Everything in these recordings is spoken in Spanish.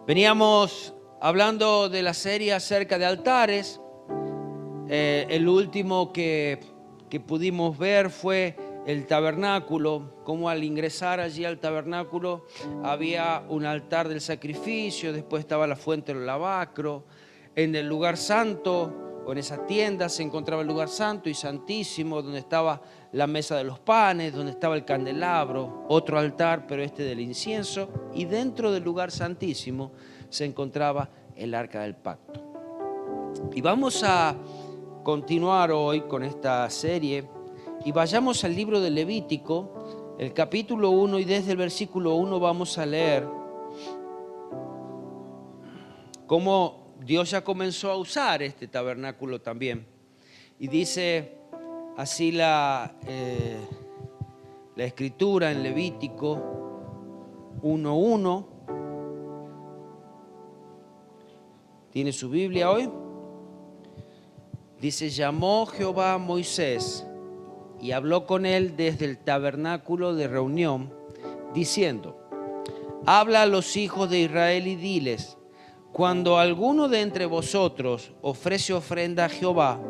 Veníamos hablando de la serie acerca de altares. El último que pudimos ver fue el tabernáculo, como al ingresar allí al tabernáculo había un altar del sacrificio, después estaba la fuente del lavacro. En el lugar santo, o en esa tienda, se encontraba el lugar santo y santísimo, donde estaba la mesa de los panes, donde estaba el candelabro, otro altar, pero este del incienso, y dentro del lugar santísimo se encontraba el arca del pacto. Y vamos a continuar hoy con esta serie y vayamos al libro de Levítico, el capítulo 1, y desde el versículo 1 vamos a leer cómo Dios ya comenzó a usar este tabernáculo también. Y dice así la escritura en Levítico 1:1. ¿Tiene su Biblia hoy? Dice: llamó Jehová a Moisés y habló con él desde el tabernáculo de reunión, diciendo: habla a los hijos de Israel y diles: cuando alguno de entre vosotros ofrece ofrenda a Jehová,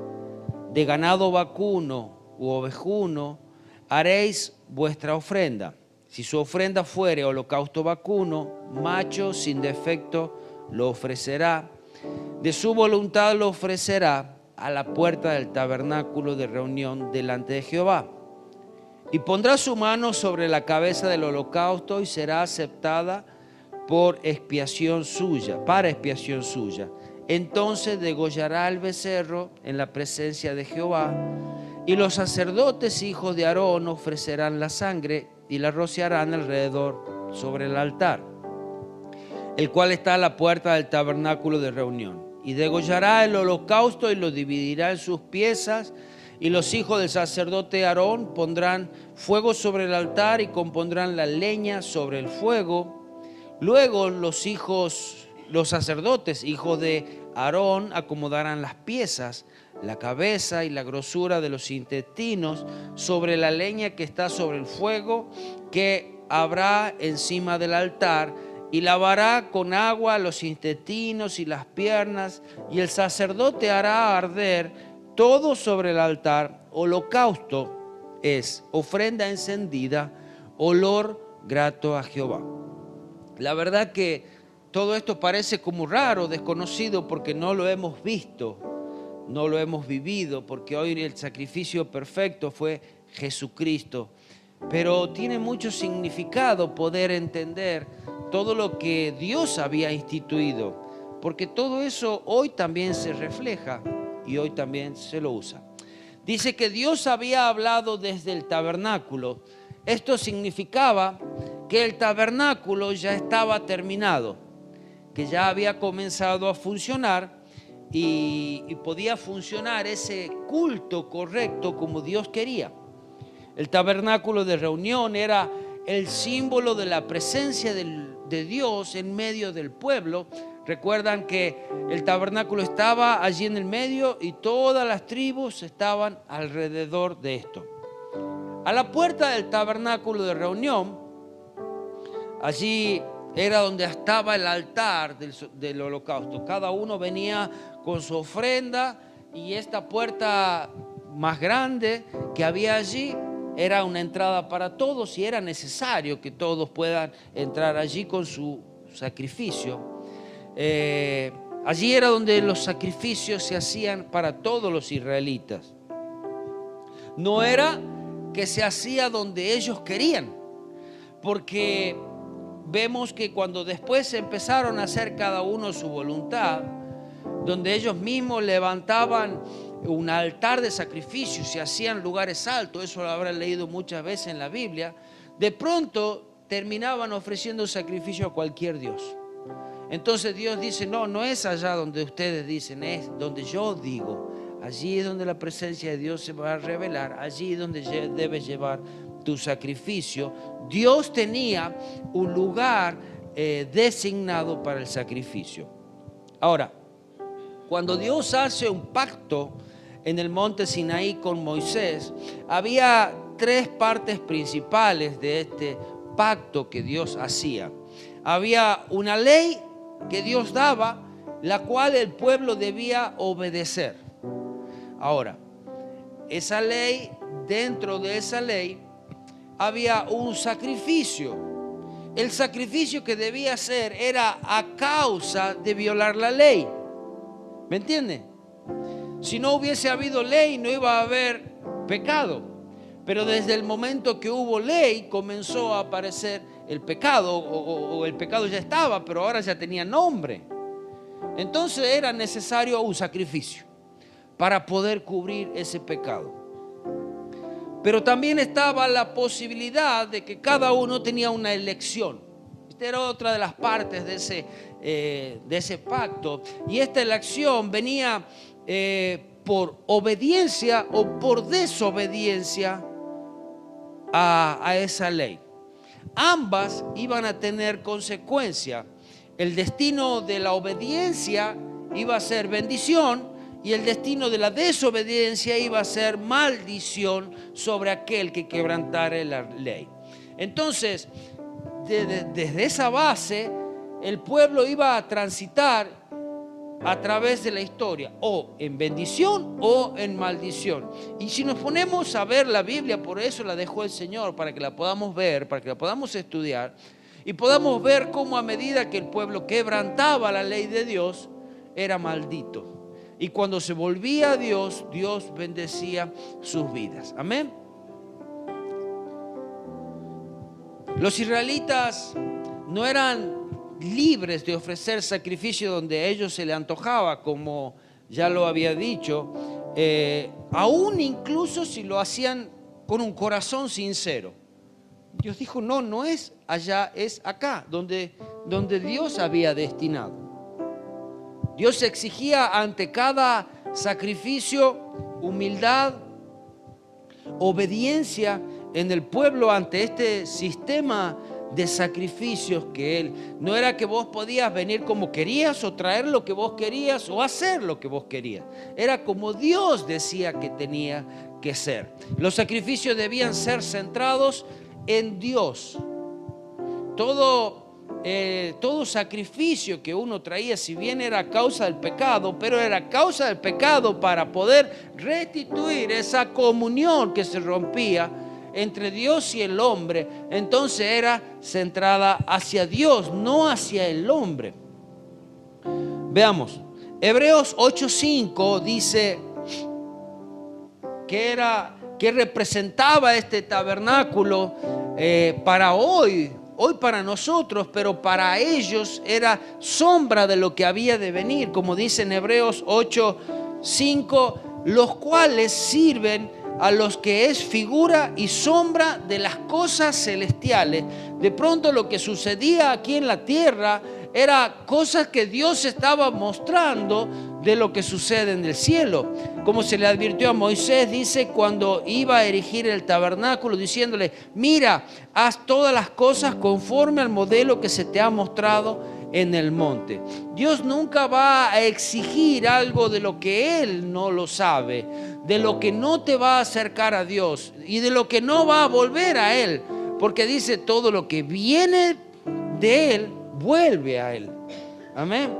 de ganado vacuno u ovejuno, haréis vuestra ofrenda. Si su ofrenda fuere holocausto vacuno, macho sin defecto lo ofrecerá. De su voluntad lo ofrecerá a la puerta del tabernáculo de reunión delante de Jehová. Y pondrá su mano sobre la cabeza del holocausto y será aceptada por expiación suya, para expiación suya. Entonces degollará el becerro en la presencia de Jehová, y los sacerdotes hijos de Aarón ofrecerán la sangre y la rociarán alrededor sobre el altar, el cual está a la puerta del tabernáculo de reunión. Y degollará el holocausto y lo dividirá en sus piezas, y los hijos del sacerdote Aarón pondrán fuego sobre el altar y compondrán la leña sobre el fuego. Luego los sacerdotes, hijos de Aarón, acomodarán las piezas, la cabeza y la grosura de los intestinos sobre la leña que está sobre el fuego que habrá encima del altar, y lavará con agua los intestinos y las piernas, y el sacerdote hará arder todo sobre el altar. Holocausto es ofrenda encendida, olor grato a Jehová. La verdad que todo esto parece como raro, desconocido, porque no lo hemos visto, no lo hemos vivido, porque hoy el sacrificio perfecto fue Jesucristo. Pero tiene mucho significado poder entender todo lo que Dios había instituido, porque todo eso hoy también se refleja y hoy también se lo usa. Dice que Dios había hablado desde el tabernáculo. Esto significaba que el tabernáculo ya estaba terminado, que ya había comenzado a funcionar y podía funcionar ese culto correcto como Dios quería. El tabernáculo de reunión era el símbolo de la presencia de Dios en medio del pueblo. Recuerdan que el tabernáculo estaba allí en el medio y todas las tribus estaban alrededor de esto. A la puerta del tabernáculo de reunión, allí era donde estaba el altar del holocausto. Cada uno venía con su ofrenda, y esta puerta más grande que había allí era una entrada para todos, y era necesario que todos puedan entrar allí con su sacrificio. Allí era donde los sacrificios se hacían para todos los israelitas. No era que se hacía donde ellos querían, porque vemos que cuando después empezaron a hacer cada uno su voluntad, donde ellos mismos levantaban un altar de sacrificio, se hacían lugares altos, eso lo habrán leído muchas veces en la Biblia, de pronto terminaban ofreciendo sacrificio a cualquier dios. Entonces Dios dice: no es allá donde ustedes dicen, es donde yo digo. Allí es donde la presencia de Dios se va a revelar, allí es donde debes llevar tu sacrificio. Dios tenía un lugar designado para el sacrificio. Ahora, cuando Dios hace un pacto en el monte Sinaí con Moisés, había tres partes principales de este pacto que Dios hacía. Había una ley que Dios daba, la cual el pueblo debía obedecer. Ahora, esa ley, dentro de esa ley, había un sacrificio. El sacrificio que debía hacer era a causa de violar la ley. ¿Me entiende? Si no hubiese habido ley, no iba a haber pecado. Pero desde el momento que hubo ley, comenzó a aparecer el pecado, o el pecado ya estaba, pero ahora ya tenía nombre. Entonces era necesario un sacrificio para poder cubrir ese pecado. Pero también estaba la posibilidad de que cada uno tenía una elección. Esta era otra de las partes de ese pacto. Y esta elección venía por obediencia o por desobediencia a esa ley. Ambas iban a tener consecuencia. El destino de la obediencia iba a ser bendición y el destino de la desobediencia iba a ser maldición sobre aquel que quebrantare la ley. Entonces, desde esa base, el pueblo iba a transitar a través de la historia, o en bendición o en maldición. Y si nos ponemos a ver la Biblia, por eso la dejó el Señor, para que la podamos ver, para que la podamos estudiar, y podamos ver cómo a medida que el pueblo quebrantaba la ley de Dios, era maldito. Y cuando se volvía a Dios, Dios bendecía sus vidas. Amén. Los israelitas no eran libres de ofrecer sacrificio donde a ellos se les antojaba, como ya lo había dicho, aún incluso si lo hacían con un corazón sincero. Dios dijo, no es allá, es acá, donde Dios había destinado. Dios exigía ante cada sacrificio humildad, obediencia en el pueblo ante este sistema de sacrificios que Él. No era que vos podías venir como querías o traer lo que vos querías o hacer lo que vos querías. Era como Dios decía que tenía que ser. Los sacrificios debían ser centrados en Dios. Todo sacrificio que uno traía, si bien era causa del pecado, pero era causa del pecado para poder restituir esa comunión que se rompía entre Dios y el hombre, entonces era centrada hacia Dios, no hacia el hombre. Veamos, Hebreos 8:5 dice que representaba este tabernáculo para hoy para nosotros, pero para ellos era sombra de lo que había de venir, como dice en Hebreos 8:5, los cuales sirven a los que es figura y sombra de las cosas celestiales. De pronto lo que sucedía aquí en la tierra era cosas que Dios estaba mostrando de lo que sucede en el cielo. Como se le advirtió a Moisés, dice, cuando iba a erigir el tabernáculo, diciéndole, mira, haz todas las cosas conforme al modelo que se te ha mostrado en el monte. Dios nunca va a exigir algo de lo que Él no lo sabe, de lo que no te va a acercar a Dios y de lo que no va a volver a Él, porque dice, todo lo que viene de Él vuelve a Él. Amén.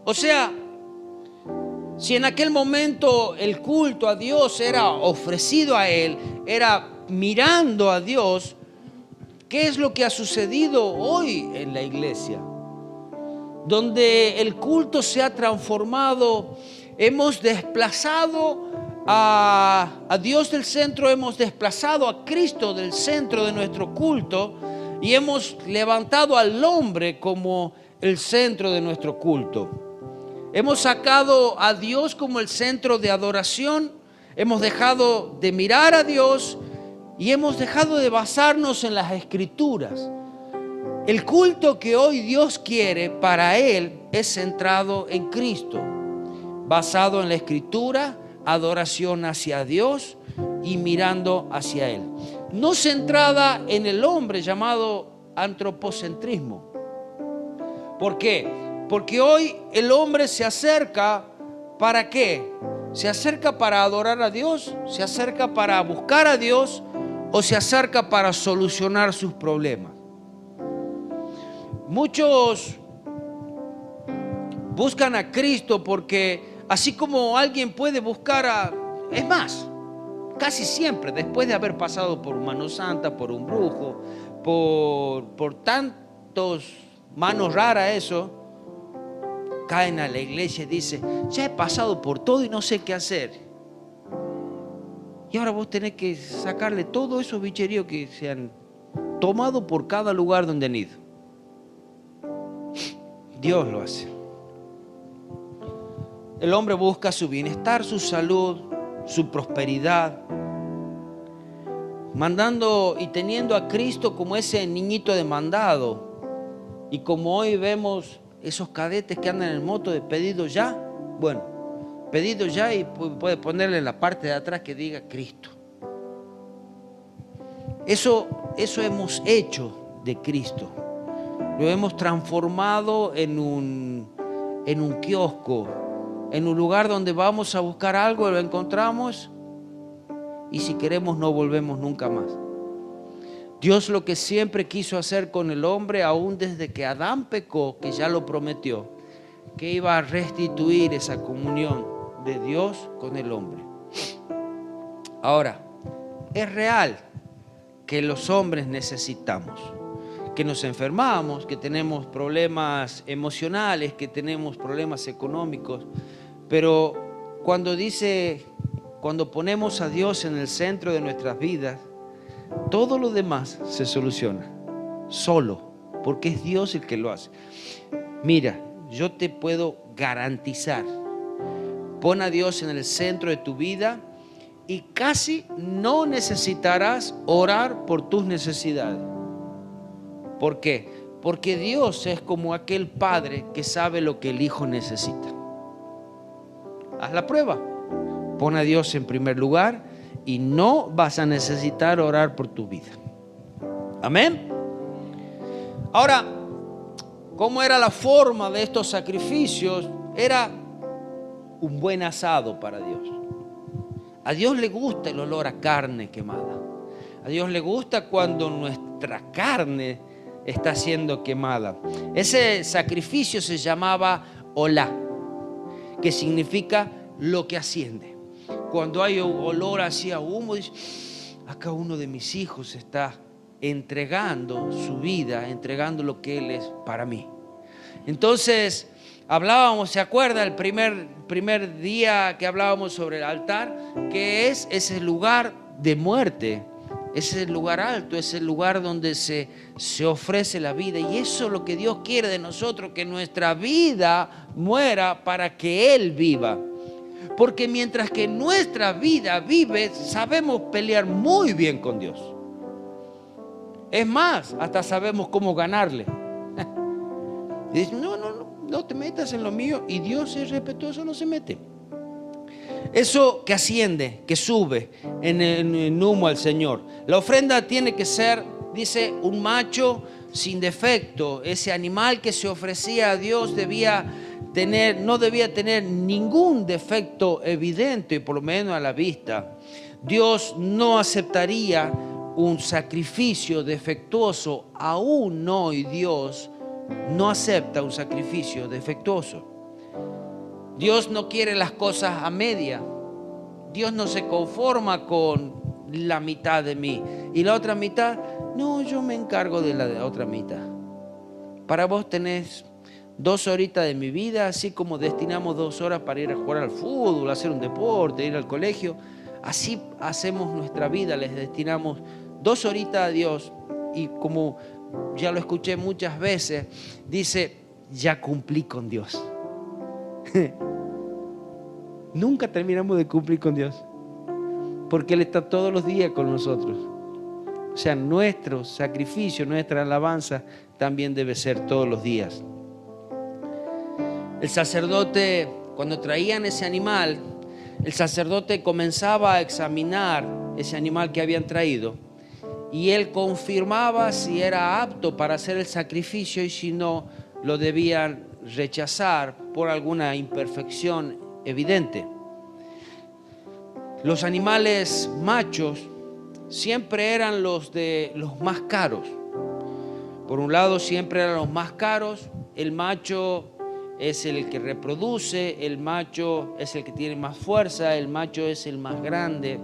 O sea, si en aquel momento el culto a Dios era ofrecido a Él, era mirando a Dios, ¿qué es lo que ha sucedido hoy en la iglesia? Donde el culto se ha transformado, hemos desplazado a Dios del centro, hemos desplazado a Cristo del centro de nuestro culto y hemos levantado al hombre como el centro de nuestro culto. Hemos sacado a Dios como el centro de adoración, hemos dejado de mirar a Dios y hemos dejado de basarnos en las Escrituras. El culto que hoy Dios quiere para Él es centrado en Cristo, basado en la Escritura, adoración hacia Dios y mirando hacia Él. No centrada en el hombre, llamado antropocentrismo. ¿Por qué? Porque hoy el hombre se acerca, ¿para qué? ¿Se acerca para adorar a Dios? ¿Se acerca para buscar a Dios? ¿O se acerca para solucionar sus problemas? Muchos Buscan a Cristo porque así como alguien puede buscar es más, casi siempre después de haber pasado por mano santa, por un brujo, por tantos manos raras, eso, caen a la iglesia y dicen: ya he pasado por todo y no sé qué hacer. Y ahora vos tenés que sacarle todo esos bicheríos que se han tomado por cada lugar donde han ido. Dios lo hace. El hombre busca su bienestar, su salud, su prosperidad, mandando y teniendo a Cristo como ese niñito demandado. Y como hoy vemos esos cadetes que andan en el moto de pedido ya, bueno, pedido ya, y puede ponerle en la parte de atrás que diga Cristo. Eso hemos hecho de Cristo. Lo hemos transformado en un kiosco, en un lugar donde vamos a buscar algo, lo encontramos y si queremos no volvemos nunca más. Dios lo que siempre quiso hacer con el hombre, aún desde que Adán pecó, que ya lo prometió, que iba a restituir esa comunión de Dios con el hombre. Ahora, es real que los hombres necesitamos, que nos enfermamos, que tenemos problemas emocionales, que tenemos problemas económicos, pero cuando ponemos a Dios en el centro de nuestras vidas, todo lo demás se soluciona solo, porque es Dios el que lo hace. Mira, yo te puedo garantizar, pon a Dios en el centro de tu vida y casi no necesitarás orar por tus necesidades. ¿Por qué? Porque Dios es como aquel padre que sabe lo que el hijo necesita. Haz la prueba. Pon a Dios en primer lugar y no vas a necesitar orar por tu vida. Amén. Ahora, ¿cómo era la forma de estos sacrificios? Era un buen asado para Dios. A Dios le gusta el olor a carne quemada. A Dios le gusta cuando nuestra carne está siendo quemada. Ese sacrificio se llamaba olá, que significa lo que asciende. Cuando hay olor hacia humo, dice: acá uno de mis hijos está entregando su vida, entregando lo que Él es para mí. Entonces hablábamos, ¿se acuerda? El primer día que hablábamos sobre el altar, que es ese lugar de muerte, ese lugar alto, ese lugar donde se ofrece la vida. Y eso es lo que Dios quiere de nosotros, que nuestra vida muera para que Él viva. Porque mientras que nuestra vida vive, sabemos pelear muy bien con Dios. Es más, hasta sabemos cómo ganarle. Y dice: no te metas en lo mío. Y Dios es respetuoso, no se mete. Eso que asciende, que sube en humo al Señor. La ofrenda tiene que ser, dice, un macho sin defecto. Ese animal que se ofrecía a Dios no debía tener ningún defecto evidente, por lo menos a la vista. Dios no aceptaría un sacrificio defectuoso. Aún hoy Dios no acepta un sacrificio defectuoso. Dios no quiere las cosas a media. Dios no se conforma con la mitad de mí y la otra mitad, no, yo me encargo de la otra mitad. Para vos tenés 2 horitas de mi vida, así como destinamos 2 horas para ir a jugar al fútbol, hacer un deporte, ir al colegio. Así hacemos nuestra vida, les destinamos 2 horitas a Dios. Y como ya lo escuché muchas veces, dice: ya cumplí con Dios. Nunca terminamos de cumplir con Dios, porque Él está todos los días con nosotros. O sea, nuestro sacrificio, nuestra alabanza también debe ser todos los días. El sacerdote, cuando traían ese animal, el sacerdote comenzaba a examinar ese animal que habían traído y él confirmaba si era apto para hacer el sacrificio, y si no, lo debían rechazar por alguna imperfección evidente. Los animales machos siempre eran los más caros. Por un lado, siempre eran los más caros. El macho es el que reproduce, el macho es el que tiene más fuerza, el macho es el más grande.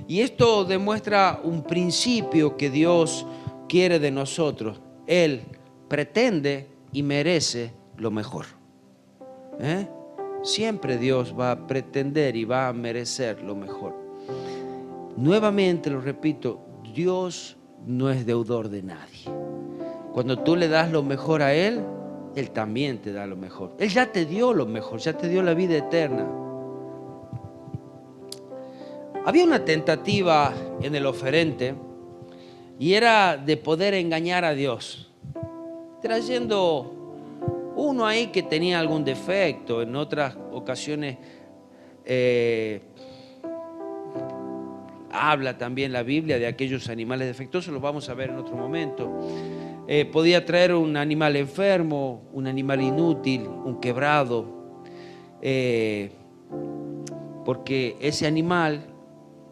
Y esto demuestra un principio que Dios quiere de nosotros. Él pretende y merece lo mejor. Siempre Dios va a pretender y va a merecer lo mejor. Nuevamente lo repito, Dios no es deudor de nadie. Cuando tú le das lo mejor a Él, Él también te da lo mejor. Él ya te dio lo mejor, ya te dio la vida eterna. Había una tentativa en el oferente y era de poder engañar a Dios, trayendo uno ahí que tenía algún defecto. En otras ocasiones habla también la Biblia de aquellos animales defectuosos, lo vamos a ver en otro momento. Podía traer un animal enfermo, un animal inútil, un quebrado, porque ese animal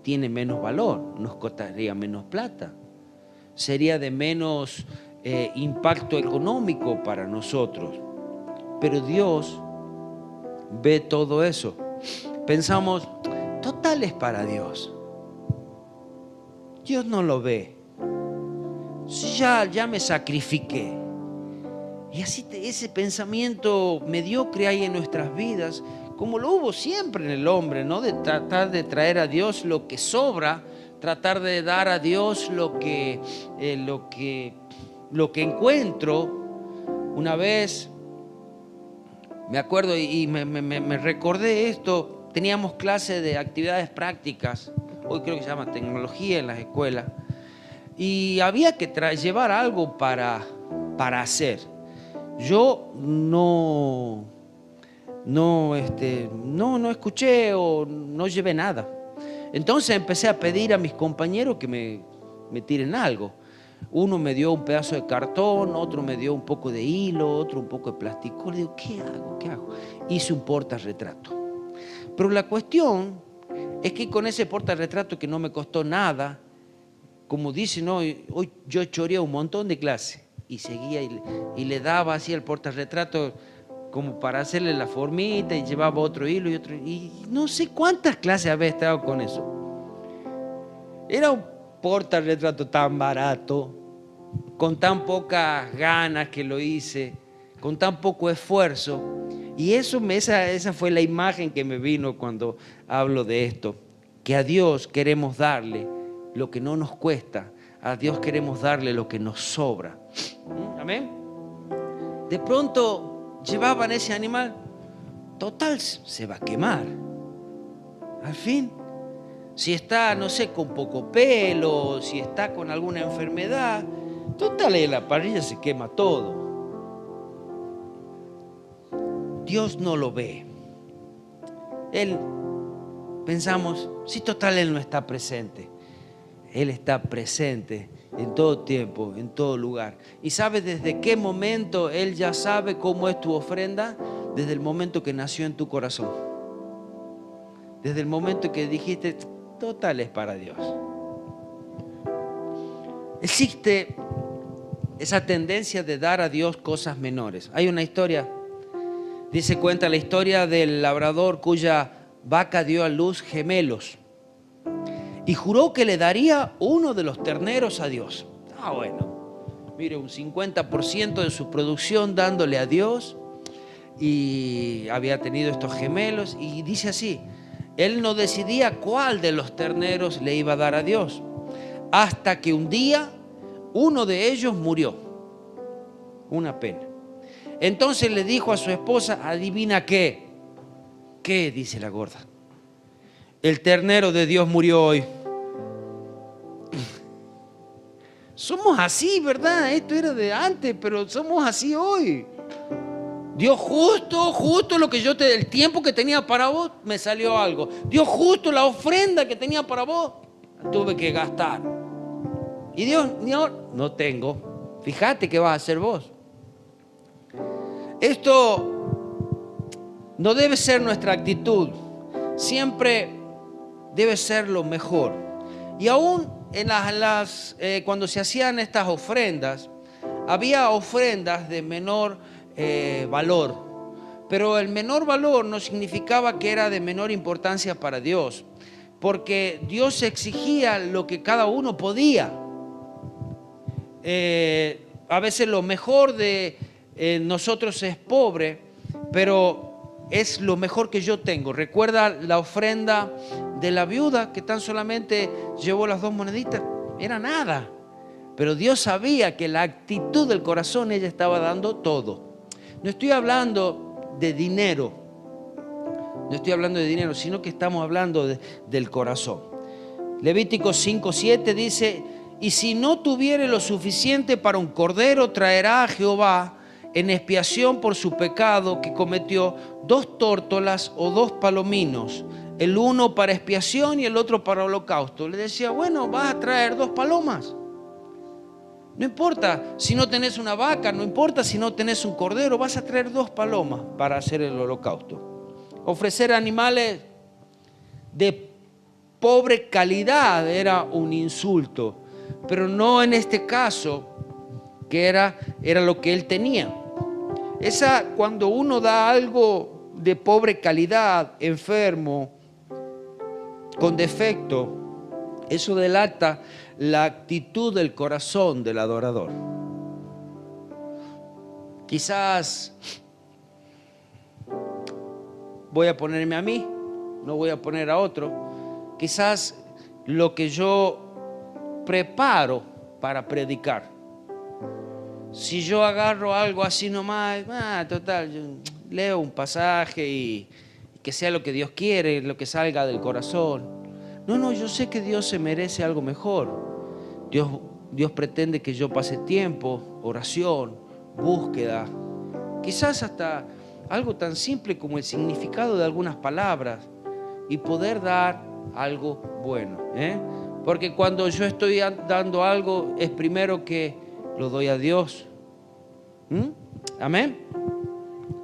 tiene menos valor, nos costaría menos plata, sería de menos impacto económico para nosotros. Pero Dios ve todo eso. Pensamos, total es para Dios. Dios no lo ve. Si ya me sacrifiqué. Y así ese pensamiento mediocre hay en nuestras vidas, como lo hubo siempre en el hombre, ¿no? De tratar de traer a Dios lo que sobra, tratar de dar a Dios lo que encuentro. Una vez me acuerdo y me recordé esto, teníamos clase de actividades prácticas, hoy creo que se llama tecnología en las escuelas, y había que llevar algo para hacer. Yo no escuché o no llevé nada. Entonces empecé a pedir a mis compañeros que me tiren algo. Uno me dio un pedazo de cartón, otro me dio un poco de hilo, otro un poco de plástico. Le digo, ¿qué hago? Hice un portarretrato. Pero la cuestión es que con ese portarretrato que no me costó nada, como dicen hoy yo choreé un montón de clases y seguía y le daba así el portarretrato como para hacerle la formita y llevaba otro hilo y otro. Y no sé cuántas clases había estado con eso. Era un portarretrato tan barato, con tan pocas ganas que lo hice, con tan poco esfuerzo. Y esa fue la imagen que me vino cuando hablo de esto, que a Dios queremos darle lo que no nos cuesta, a Dios queremos darle lo que nos sobra. Amén. De pronto llevaban ese animal, total se va a quemar. Al fin, si está, no sé, con poco pelo, si está con alguna enfermedad, total en la parrilla se quema todo. Dios no lo ve. Pensamos, si total Él no está presente. Él está presente en todo tiempo, en todo lugar. ¿Y sabes desde qué momento Él ya sabe cómo es tu ofrenda? Desde el momento que nació en tu corazón. Desde el momento que dijiste, total es para Dios. Existe esa tendencia de dar a Dios cosas menores. Hay una historia, cuenta la historia del labrador cuya vaca dio a luz gemelos. Y juró que le daría uno de los terneros a Dios. Bueno, mire, un 50% de su producción dándole a Dios. Y había tenido estos gemelos. Y dice así, él no decidía cuál de los terneros le iba a dar a Dios. Hasta que un día uno de ellos murió. Una pena. Entonces le dijo a su esposa, adivina qué. ¿Qué? Dice la gorda. El ternero de Dios murió hoy. Somos así, ¿verdad? Esto era de antes, pero somos así hoy. Dios justo lo que el tiempo que tenía para vos, me salió algo. Dios justo la ofrenda que tenía para vos, tuve que gastar. Y Dios, no tengo. Fíjate qué vas a hacer vos. Esto no debe ser nuestra actitud. Siempre debe ser lo mejor. Y aún cuando se hacían estas ofrendas, había ofrendas de menor valor. Pero el menor valor no significaba que era de menor importancia para Dios, porque Dios exigía lo que cada uno podía. A veces lo mejor de nosotros es pobre, pero es lo mejor que yo tengo. ¿Recuerda la ofrenda de la viuda que tan solamente llevó las 2 moneditas? Era nada. Pero Dios sabía que la actitud del corazón, ella estaba dando todo. No estoy hablando de dinero, sino que estamos hablando del corazón. Levítico 5:7 dice: y si no tuviere lo suficiente para un cordero, traerá a Jehová en expiación por su pecado que cometió 2 tórtolas o 2 palominos, el uno para expiación y el otro para holocausto. Le decía, bueno, vas a traer 2 palomas. No importa si no tenés una vaca, no importa si no tenés un cordero, vas a traer 2 palomas para hacer el holocausto. Ofrecer animales de pobre calidad era un insulto, pero no en este caso, que era lo que él tenía. Cuando uno da algo de pobre calidad, enfermo, con defecto, eso delata la actitud del corazón del adorador. Quizás voy a ponerme a mí, no voy a poner a otro. Quizás lo que yo preparo para predicar, si yo agarro algo así nomás, total, yo leo un pasaje y que sea lo que Dios quiere, lo que salga del corazón. No, yo sé que Dios se merece algo mejor. Dios pretende que yo pase tiempo, oración, búsqueda, quizás hasta algo tan simple como el significado de algunas palabras y poder dar algo bueno, porque cuando yo estoy dando algo es primero que lo doy a Dios. Amén.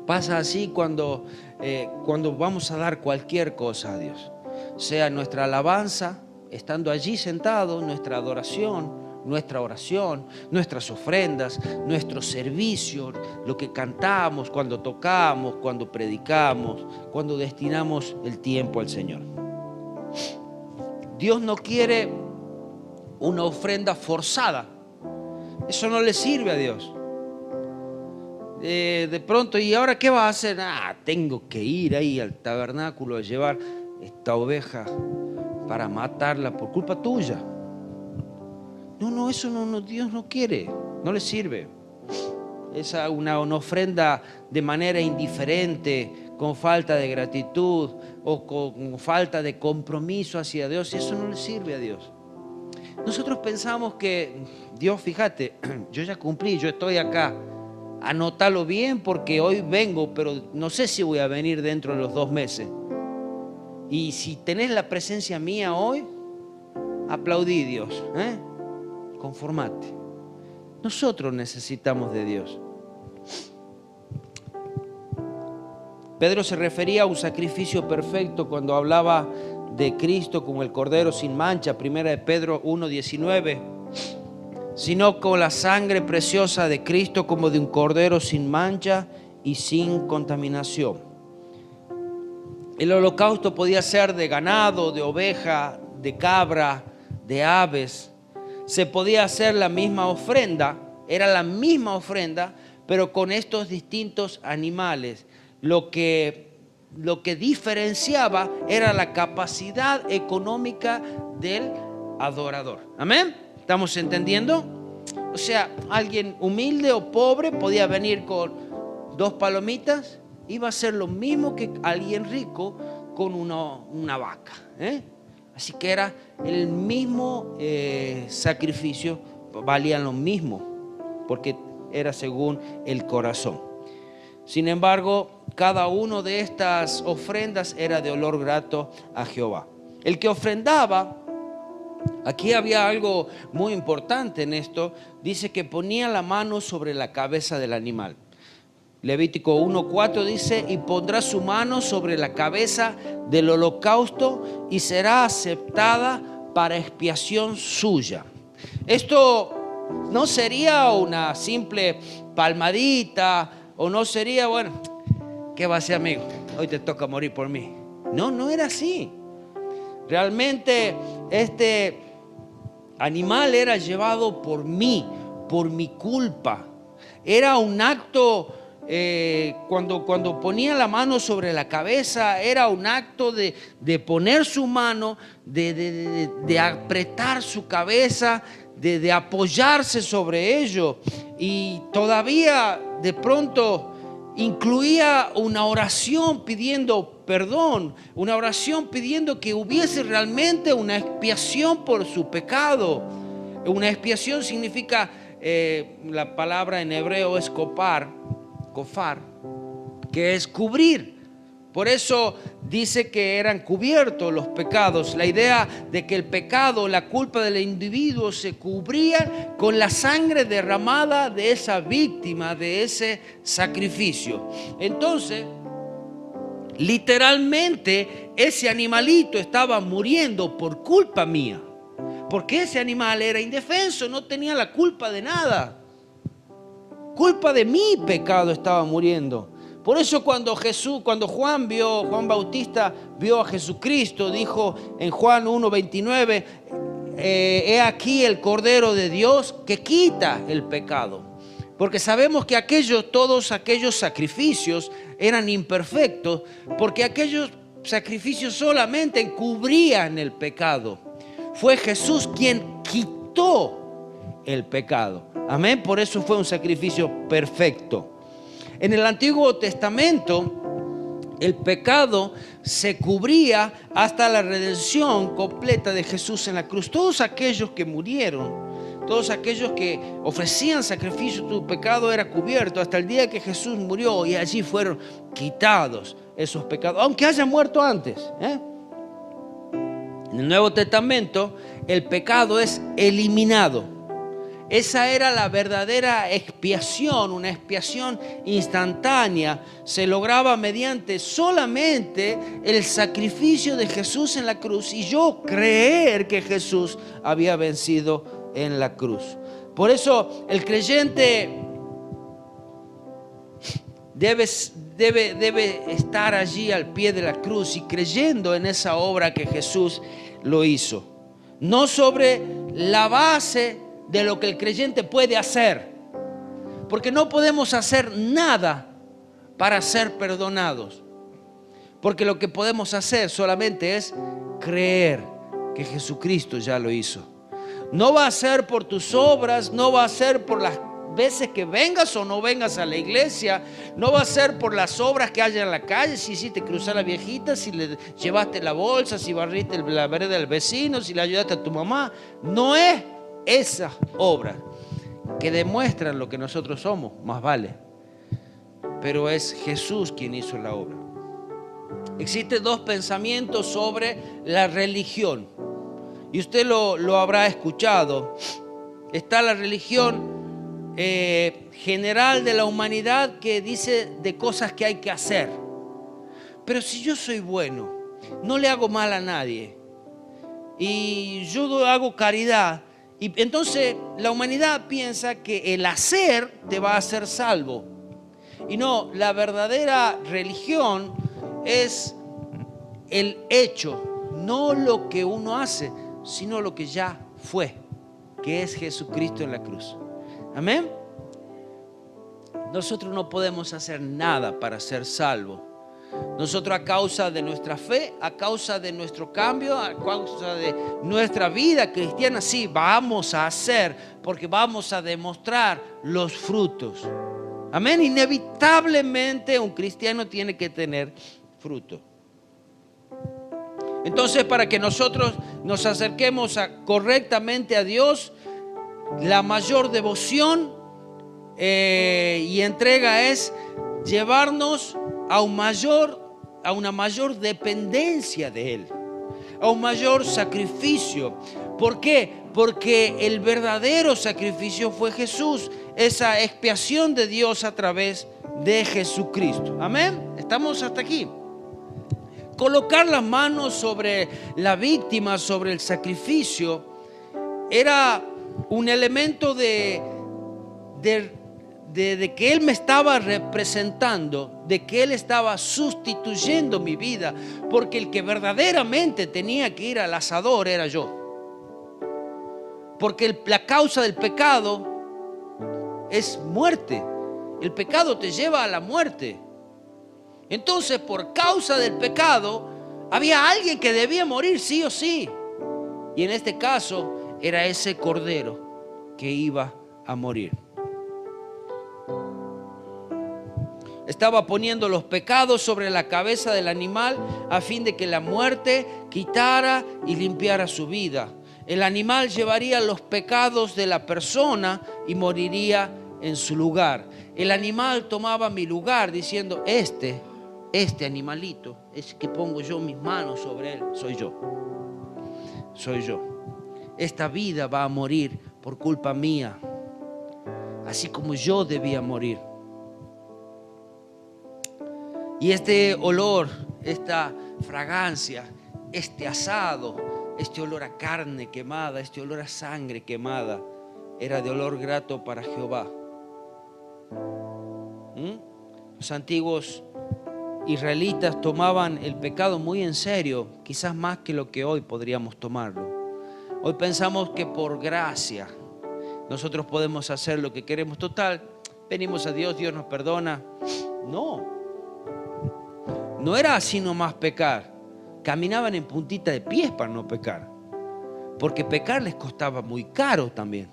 Pasa así cuando vamos a dar cualquier cosa a Dios, sea nuestra alabanza, estando allí sentado, nuestra adoración, nuestra oración, nuestras ofrendas, nuestro servicio, lo que cantamos, cuando tocamos, cuando predicamos, cuando destinamos el tiempo al Señor. Dios no quiere una ofrenda forzada. Eso no le sirve a Dios. De pronto, ¿y ahora qué vas a hacer? Tengo que ir ahí al tabernáculo a llevar esta oveja para matarla por culpa tuya. No, eso no, Dios no quiere, no le sirve. Es una ofrenda de manera indiferente, con falta de gratitud o con falta de compromiso hacia Dios. Eso no le sirve a Dios. Nosotros pensamos que Dios, fíjate, yo ya cumplí, yo estoy acá, anótalo bien porque hoy vengo, pero no sé si voy a venir dentro de los 2 meses. Y si tenés la presencia mía hoy, aplaudí, Dios, conformate. Nosotros necesitamos de Dios. Pedro se refería a un sacrificio perfecto cuando hablaba de Cristo como el Cordero sin mancha, 1 de Pedro 1:19, sino con la sangre preciosa de Cristo como de un Cordero sin mancha y sin contaminación. El holocausto podía ser de ganado, de oveja, de cabra, de aves. Se podía hacer la misma ofrenda, era la misma ofrenda, pero con estos distintos animales. Lo que diferenciaba era la capacidad económica del adorador. ¿Amén? ¿Estamos entendiendo? O sea, alguien humilde o pobre podía venir con 2 palomitas, iba a ser lo mismo que alguien rico con una vaca. Así que era el mismo sacrificio, valían lo mismo, porque era según el corazón. Sin embargo, cada una de estas ofrendas era de olor grato a Jehová. El que ofrendaba, aquí había algo muy importante en esto, dice que ponía la mano sobre la cabeza del animal. Levítico 1:4 dice: y pondrá su mano sobre la cabeza del holocausto y será aceptada para expiación suya. Esto no sería una simple palmadita o no sería, bueno, ¿qué va a hacer, amigo? Hoy te toca morir por mí. No, no era así. Realmente este animal era llevado por mí, por mi culpa. Era un acto, cuando ponía la mano sobre la cabeza, era un acto de poner su mano, de apretar su cabeza, de apoyarse sobre ello. Y todavía de pronto incluía una oración pidiendo perdón, una oración pidiendo que hubiese realmente una expiación por su pecado. Una expiación significa, la palabra en hebreo es kofar, que es cubrir. Por eso dice que eran cubiertos los pecados. La idea de que el pecado, la culpa del individuo se cubría con la sangre derramada de esa víctima, de ese sacrificio. Entonces, literalmente, ese animalito estaba muriendo por culpa mía. Porque ese animal era indefenso, no tenía la culpa de nada. Culpa de mi pecado estaba muriendo. Por eso cuando Juan Bautista vio a Jesucristo, dijo en Juan 1:29, he aquí el Cordero de Dios que quita el pecado. Porque sabemos que todos aquellos sacrificios eran imperfectos, porque aquellos sacrificios solamente encubrían el pecado. Fue Jesús quien quitó el pecado. Amén. Por eso fue un sacrificio perfecto. En el Antiguo Testamento, el pecado se cubría hasta la redención completa de Jesús en la cruz. Todos aquellos que murieron, todos aquellos que ofrecían sacrificio, tu pecado era cubierto hasta el día que Jesús murió, y allí fueron quitados esos pecados, aunque hayan muerto antes. En el Nuevo Testamento, el pecado es eliminado. Esa era la verdadera expiación, una expiación instantánea. Se lograba mediante solamente el sacrificio de Jesús en la cruz y yo creer que Jesús había vencido en la cruz. Por eso el creyente debe estar allí al pie de la cruz y creyendo en esa obra que Jesús lo hizo. No sobre la base de lo que el creyente puede hacer, porque no podemos hacer nada para ser perdonados, porque lo que podemos hacer solamente es creer que Jesucristo ya lo hizo. No va a ser por tus obras, no va a ser por las veces que vengas o no vengas a la iglesia, no va a ser por las obras que haya en la calle, si hiciste cruzar a la viejita, si le llevaste la bolsa, si barriste la vereda del vecino, si le ayudaste a tu mamá. No es esas obras que demuestran lo que nosotros somos, más vale, pero es Jesús quien hizo la obra. Existen dos pensamientos sobre la religión y usted lo habrá escuchado. Está la religión general de la humanidad, que dice de cosas que hay que hacer. Pero si yo soy bueno, no le hago mal a nadie y yo hago caridad, y entonces la humanidad piensa que el hacer te va a hacer salvo. Y no, la verdadera religión es el hecho, no lo que uno hace, sino lo que ya fue, que es Jesucristo en la cruz. Amén. Nosotros no podemos hacer nada para ser salvos. Nosotros, a causa de nuestra fe, a causa de nuestro cambio, a causa de nuestra vida cristiana, sí, vamos a hacer, porque vamos a demostrar los frutos. Amén. Inevitablemente un cristiano tiene que tener fruto. Entonces, para que nosotros nos acerquemos correctamente a Dios, la mayor devoción y entrega es llevarnos a una mayor dependencia de Él, a un mayor sacrificio. ¿Por qué? Porque el verdadero sacrificio fue Jesús, esa expiación de Dios a través de Jesucristo. Amén. ¿Estamos hasta aquí? Colocar las manos sobre la víctima, sobre el sacrificio, era un elemento de de que Él me estaba representando, de que Él estaba sustituyendo mi vida, porque el que verdaderamente tenía que ir al asador era yo. Porque la causa del pecado es muerte. El pecado te lleva a la muerte. Entonces, por causa del pecado, había alguien que debía morir sí o sí. Y en este caso, era ese cordero que iba a morir. Estaba poniendo los pecados sobre la cabeza del animal a fin de que la muerte quitara y limpiara su vida. El animal llevaría los pecados de la persona y moriría en su lugar. El animal tomaba mi lugar diciendo, este animalito, es que pongo yo mis manos sobre él, soy yo. Soy yo. Esta vida va a morir por culpa mía, así como yo debía morir. Y este olor, esta fragancia, este asado, este olor a carne quemada, este olor a sangre quemada, era de olor grato para Jehová. Los antiguos israelitas tomaban el pecado muy en serio, quizás más que lo que hoy podríamos tomarlo. Hoy pensamos que por gracia nosotros podemos hacer lo que queremos. Total, venimos a Dios, Dios nos perdona. No era así nomás pecar. Caminaban en puntita de pies para no pecar, porque pecar les costaba muy caro también.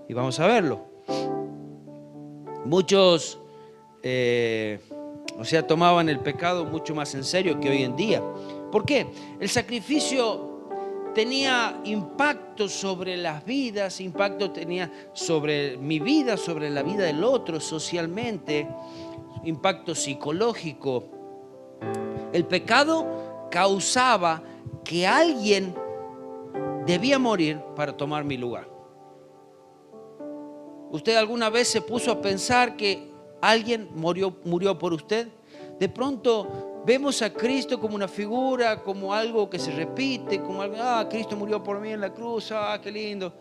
Y vamos a verlo. Muchos tomaban el pecado mucho más en serio que hoy en día. ¿Por qué? El sacrificio tenía impacto sobre las vidas, impacto tenía sobre mi vida, sobre la vida del otro socialmente, impacto psicológico. El pecado causaba que alguien debía morir para tomar mi lugar. ¿Usted alguna vez se puso a pensar que alguien murió por usted? De pronto vemos a Cristo como una figura, como algo que se repite, como algo, Cristo murió por mí en la cruz, qué lindo.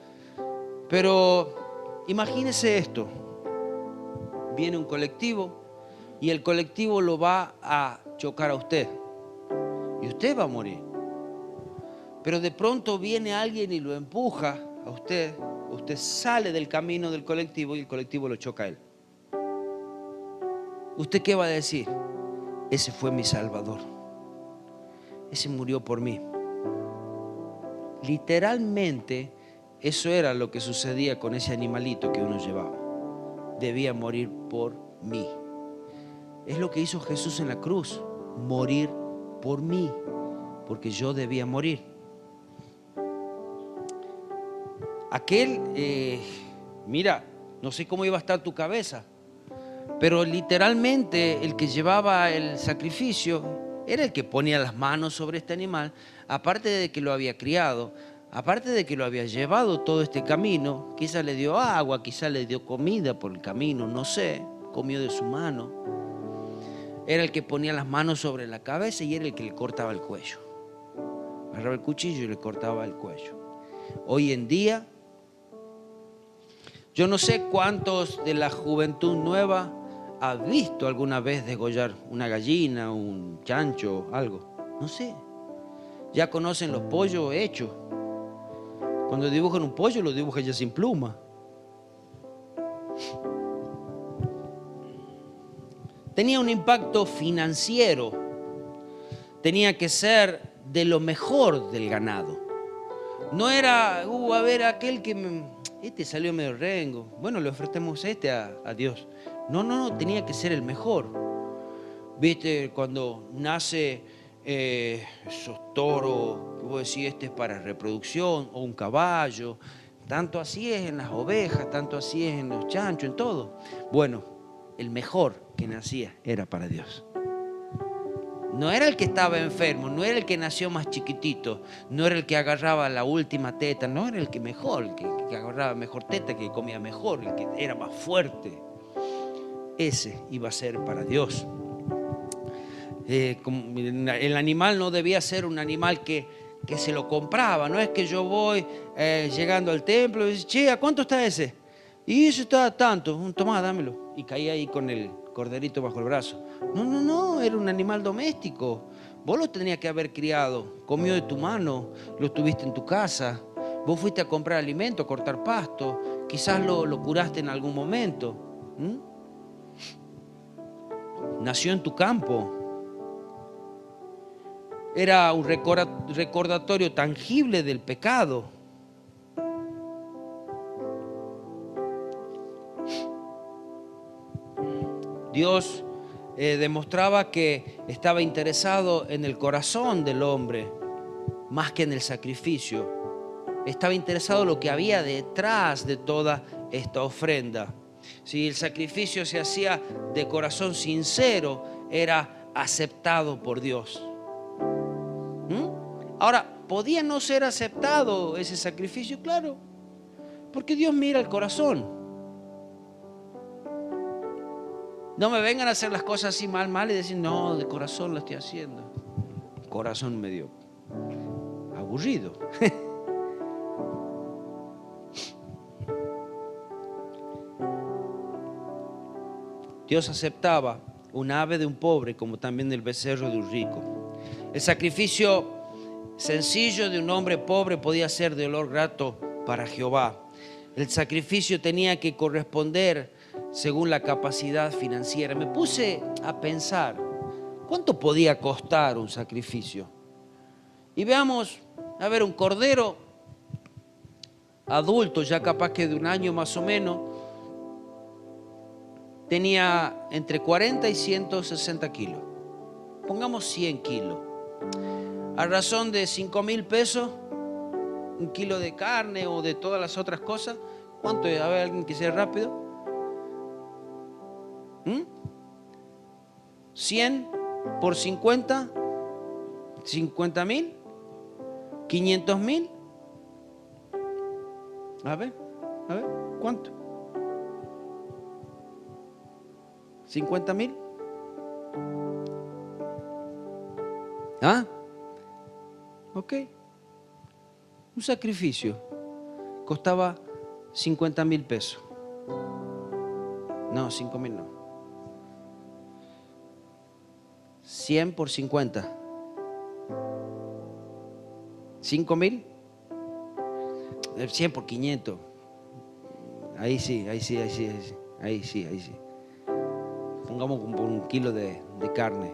Pero imagínese esto, viene un colectivo y el colectivo lo va a chocar a usted y usted va a morir. Pero de pronto viene alguien y lo empuja a usted, usted sale del camino del colectivo y el colectivo lo choca a él. ¿Usted qué va a decir? Ese fue mi Salvador, ese murió por mí. Literalmente eso era lo que sucedía con ese animalito que uno llevaba. Debía morir por mí. Es lo que hizo Jesús en la cruz, morir por mí, porque yo debía morir. Mira, no sé cómo iba a estar tu cabeza, pero literalmente el que llevaba el sacrificio era el que ponía las manos sobre este animal, aparte de que lo había criado, aparte de que lo había llevado todo este camino, quizás le dio agua, quizás le dio comida por el camino, no sé, comió de su mano. Era el que ponía las manos sobre la cabeza y era el que le cortaba el cuello. Agarraba el cuchillo y le cortaba el cuello. Hoy en día, yo no sé cuántos de la juventud nueva ha visto alguna vez degollar una gallina, un chancho, algo. No sé. Ya conocen los pollos hechos. Cuando dibujan un pollo, lo dibujan ya sin pluma. Tenía un impacto financiero. Tenía que ser de lo mejor del ganado. No era, a ver, aquel que este salió medio rengo. Bueno, le ofrecemos a Dios. No, tenía que ser el mejor. Viste, cuando nace esos toros, vos decís, este es para reproducción, o un caballo. Tanto así es en las ovejas, tanto así es en los chanchos, en todo. Bueno, el mejor que nacía era para Dios. No era el que estaba enfermo, no era el que nació más chiquitito, no era el que agarraba la última teta, no era el que mejor, el que agarraba mejor teta, que comía mejor, el que era más fuerte. Ese iba a ser para Dios. El animal no debía ser un animal que se lo compraba. No es que yo voy llegando al templo y dice, che, ¿a cuánto está ese? Y eso está tanto, tomá, dámelo. Y caía ahí con el corderito bajo el brazo. No, era un animal doméstico. Vos lo tenías que haber criado, comió de tu mano, lo tuviste en tu casa. Vos fuiste a comprar alimento, a cortar pasto. Quizás lo curaste en algún momento. Nació en tu campo. Era un recordatorio tangible del pecado. Dios demostraba que estaba interesado en el corazón del hombre más que en el sacrificio. Estaba interesado en lo que había detrás de toda esta ofrenda. Si el sacrificio se hacía de corazón sincero, era aceptado por Dios. Ahora, ¿podía no ser aceptado ese sacrificio? Claro, porque Dios mira el corazón. No me vengan a hacer las cosas así mal y decir, no, de corazón lo estoy haciendo. Corazón medio aburrido. Dios aceptaba un ave de un pobre como también el becerro de un rico. El sacrificio sencillo de un hombre pobre podía ser de olor grato para Jehová. El sacrificio tenía que corresponder según la capacidad financiera. Me puse a pensar, ¿cuánto podía costar un sacrificio? Y veamos, a ver, un cordero adulto, ya capaz que de un año más o menos, tenía entre 40 y 160 kilos. Pongamos 100 kilos. A razón de 5.000 pesos, un kilo de carne o de todas las otras cosas. ¿Cuánto es? A ver, alguien que sea rápido. 100 por 50, 50.000, 500.000. A ver, ¿cuánto? 50.000. ¿Ah? Ok. Un sacrificio costaba 50.000 pesos. No, 5.000 no. 100 por 50. 5.000. 100 por 500. Ahí sí. Pongamos por un kilo de carne.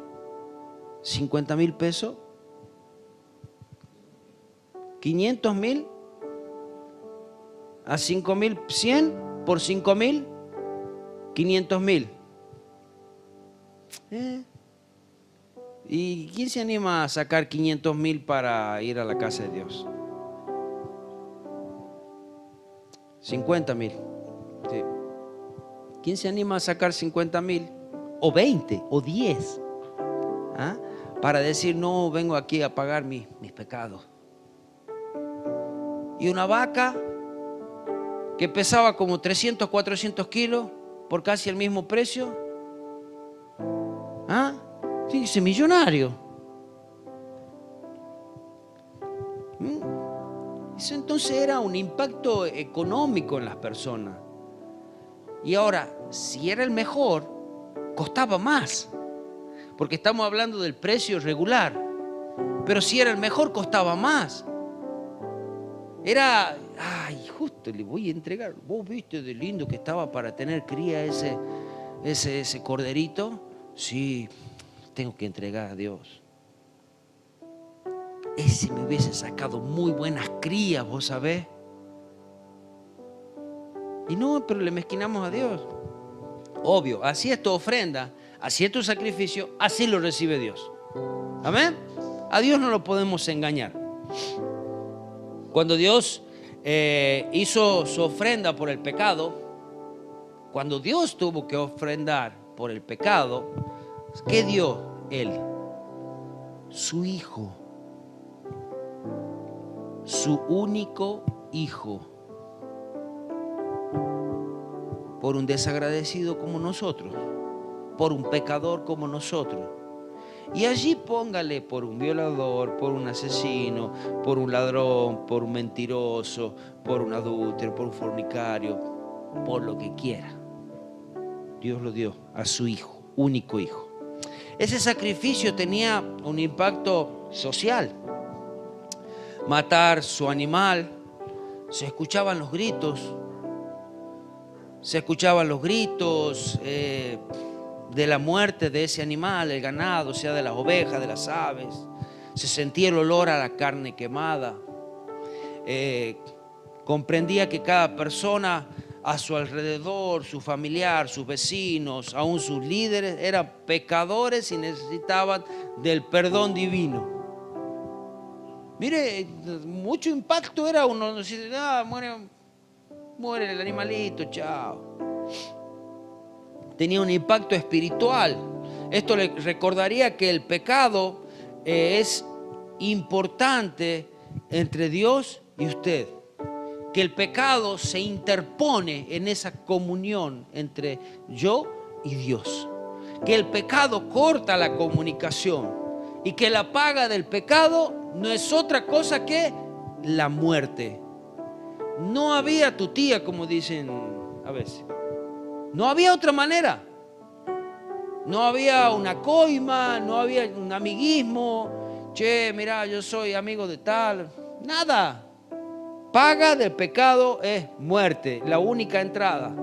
50.000 pesos. 500.000 a 5.000, 100 por 5.000, 500.000. ¿Y quién se anima a sacar 500.000 para ir a la casa de Dios? 50.000. Sí. ¿Quién se anima a sacar 50.000? O 20, o 10. ¿Ah? Para decir, no, vengo aquí a pagar mis pecados. Y una vaca que pesaba como 300, 400 kilos por casi el mismo precio. ¿Ah? Sí, ese millonario. Eso entonces era un impacto económico en las personas. Y ahora, si era el mejor, costaba más. Porque estamos hablando del precio regular. Pero si era el mejor, costaba más. Era, justo le voy a entregar. ¿Vos viste de lindo que estaba para tener cría ese corderito? Sí, tengo que entregar a Dios. Ese me hubiese sacado muy buenas crías, vos sabés. Y no, pero le mezquinamos a Dios. Obvio, así es tu ofrenda, así es tu sacrificio, así lo recibe Dios. Amén. A Dios no lo podemos engañar. Cuando Dios hizo su ofrenda por el pecado, cuando Dios tuvo que ofrendar por el pecado, ¿qué dio Él? Su Hijo. Su único Hijo. Por un desagradecido como nosotros, por un pecador como nosotros. Y allí póngale por un violador, por un asesino, por un ladrón, por un mentiroso, por un adúltero, por un fornicario. por lo que quiera. Dios lo dio a su hijo, único hijo. Ese sacrificio tenía un impacto social. Matar su animal, se escuchaban los gritos de la muerte de ese animal, el ganado, sea de las ovejas, de las aves. Se sentía el olor a la carne quemada. Comprendía que cada persona a su alrededor, su familiar, sus vecinos, aún sus líderes, eran pecadores y necesitaban del perdón divino. Mire, mucho impacto era uno decir, muere el animalito, chao. Tenía un impacto espiritual. Esto le recordaría que el pecado es importante entre Dios y usted. Que el pecado se interpone en esa comunión entre yo y Dios. Que el pecado corta la comunicación y que la paga del pecado no es otra cosa que la muerte. No había tutía, como dicen a veces. No había otra manera. No había una coima, no había un amiguismo. Che, mira, yo soy amigo de tal. Nada. Paga del pecado es muerte, la única entrada.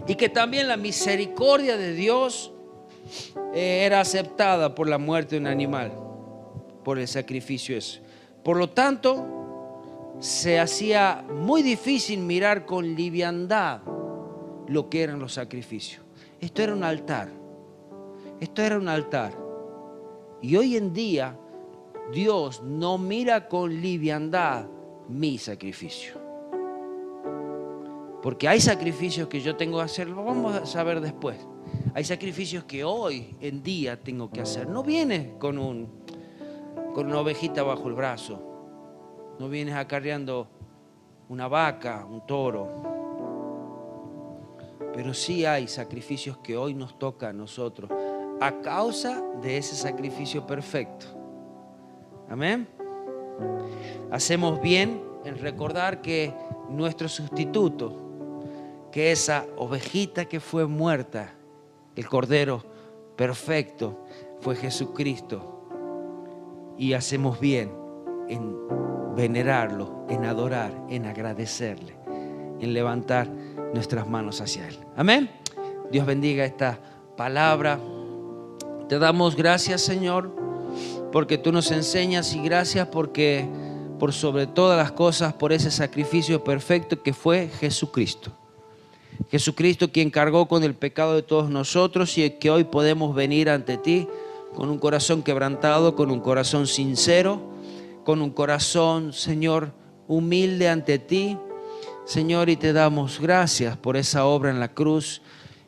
Y que también la misericordia de Dios era aceptada por la muerte de un animal, por el sacrificio ese. Por lo tanto, se hacía muy difícil mirar con liviandad lo que eran los sacrificios. Esto era un altar. Y hoy en día Dios no mira con liviandad mi sacrificio. Porque hay sacrificios que yo tengo que hacer, lo vamos a saber después. Hay sacrificios que hoy en día tengo que hacer. No vienes con una ovejita bajo el brazo. No vienes acarreando una vaca, un toro. Pero sí hay sacrificios que hoy nos toca a nosotros a causa de ese sacrificio perfecto. Amén. Hacemos bien en recordar que nuestro sustituto, que esa ovejita que fue muerta, el cordero perfecto, fue Jesucristo. Y hacemos bien en venerarlo, en adorar, en agradecerle, en levantar nuestras manos hacia Él. Amén. Dios bendiga esta palabra. Te damos gracias, Señor, porque tú nos enseñas, y gracias porque por sobre todas las cosas, por ese sacrificio perfecto que fue Jesucristo. Jesucristo, quien cargó con el pecado de todos nosotros, y que hoy podemos venir ante ti con un corazón quebrantado, con un corazón sincero, con un corazón, Señor, humilde ante ti, Señor, y te damos gracias por esa obra en la cruz.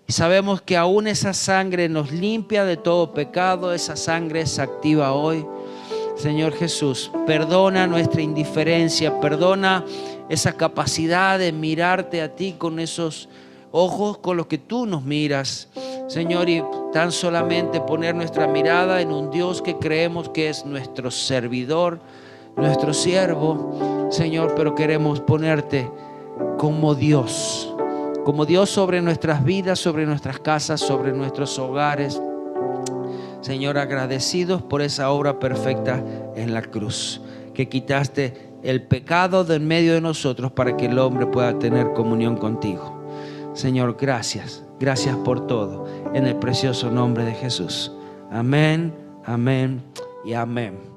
Y sabemos que aún esa sangre nos limpia de todo pecado. Esa sangre es activa hoy. Señor Jesús, perdona nuestra indiferencia, perdona esa capacidad de mirarte a ti con esos ojos con los que tú nos miras, Señor, y tan solamente poner nuestra mirada en un Dios que creemos que es nuestro servidor, nuestro siervo, Señor, pero queremos ponerte como Dios sobre nuestras vidas, sobre nuestras casas, sobre nuestros hogares. Señor, agradecidos por esa obra perfecta en la cruz, que quitaste el pecado de en medio de nosotros para que el hombre pueda tener comunión contigo. Señor, gracias por todo, en el precioso nombre de Jesús. Amén, amén y amén.